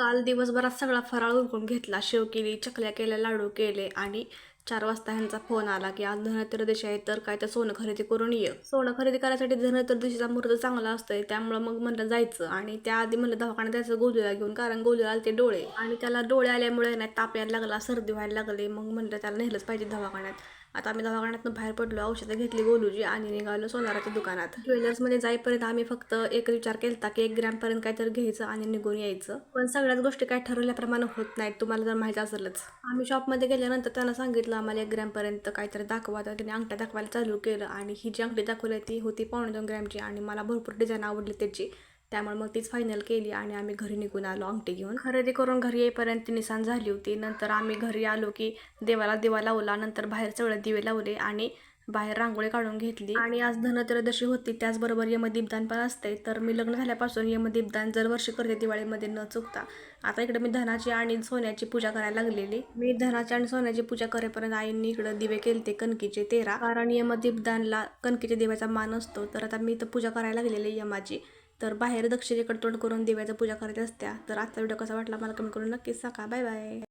काल दिवसभरात सगळा फराळ उरकून घेतला. शेव केली, चकल्या केल्या, लाडू केले आणि 4 वाजता ह्यांचा फोन आला की आज धनत्रयोदशी आहे तर काय तर सोनं खरेदी करून ये. सोनं खरेदी करायसाठी धनत्रयोदशीचा मुहूर्त चांगला असतोय, त्यामुळं मग म्हणलं जायचं आणि त्याआधी म्हणलं दवाखान्यात जायचं गोलूला घेऊन, कारण गोलूला आले ते डोळे आणि त्याला डोळे आल्यामुळे नाही ताप यायला लागला, सर्दी व्हायला लागली. मग म्हणलं त्याला नेलंच पाहिजे दवाखान्यात. आता आम्ही दवाखान्यातून बाहेर पडलो, औषधं घेतली गोलूची आणि निघालो सोनाराच्या दुकानात. ज्वेलर्समध्ये जाईपर्यंत आम्ही फक्त एक विचार केलता की 1 ग्रॅमपर्यंत काहीतरी घ्यायचं आणि निघून यायचं. पण सगळ्याच गोष्टी काय ठरवल्याप्रमाणे होत नाहीत, तुम्हाला जर माहिती असेलच. आम्ही शॉपमध्ये गेल्यानंतर त्यांना सांगितलं आम्हाला 1 ग्रॅमपर्यंत काहीतरी दाखवा, तर त्यांनी अंगठ्या दाखवायला चालू केलं आणि ही जी अंगठी दाखवली ती होती 2.25 ग्रॅमची आणि मला भरपूर डिझाईन आवडली त्याची, त्यामुळे मग तीच फायनल केली आणि आम्ही घरी निघून आलो अंगठी घेऊन. खरेदी करून घरी येईपर्यंत निसाण झाली होती. नंतर आम्ही घरी आलो की देवाला दिवा लावला, नंतर बाहेर सगळे दिवे लावले आणि बाहेर रांगोळी काढून घेतली. आणि आज धनत्रयोदशी होती, त्याचबरोबर यमदीपदान पण असते. तर मी लग्न झाल्यापासून यमदीपदान दरवर्षी करते दिवाळीमध्ये न चुकता. आता इकडे मी धनाची आणि सोन्याची पूजा करायला लागलेली. मी धनाची आणि सोन्याची पूजा करेपर्यंत आईंनी इकडे दिवे केलते कणकीचे 13, कारण यमदीपदानला कणकीच्या दिव्याचा मान असतो. तर आता मी इथं पूजा करायला लागलेली यमाची. तर बाहेर दक्षिणेकडे तोंड करून दिव्याचं पूजा करायची असत्या. तर आजचा व्हिडिओ कसा वाटला मला कमेंट करून नक्कीच सांगा. Bye bye.